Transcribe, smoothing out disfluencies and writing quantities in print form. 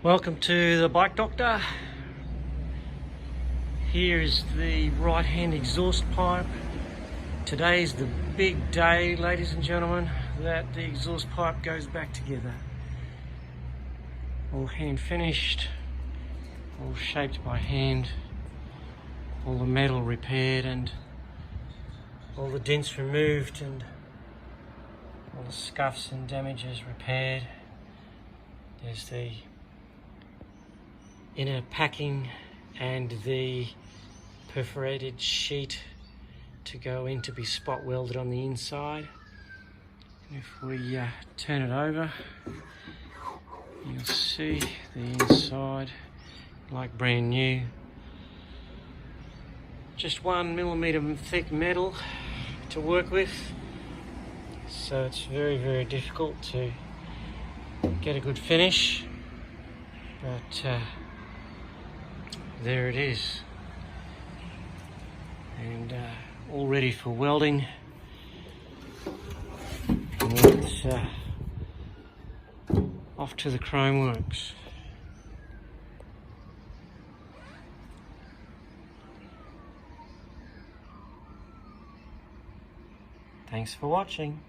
Welcome to the Bike Doctor. Here is the right hand exhaust pipe. Today's the big day, ladies and gentlemen, that the exhaust pipe goes back together. All hand finished, all shaped by hand, all the metal repaired and all the dents removed and all the scuffs and damages repaired. There's the inner packing and the perforated sheet to go in to be spot welded on the inside. And if we turn it over, you'll see the inside like brand new. Just 1mm thick metal to work with, so it's very difficult to get a good finish, but there it is, and all ready for welding. And it's off to the chrome works. Thanks for watching.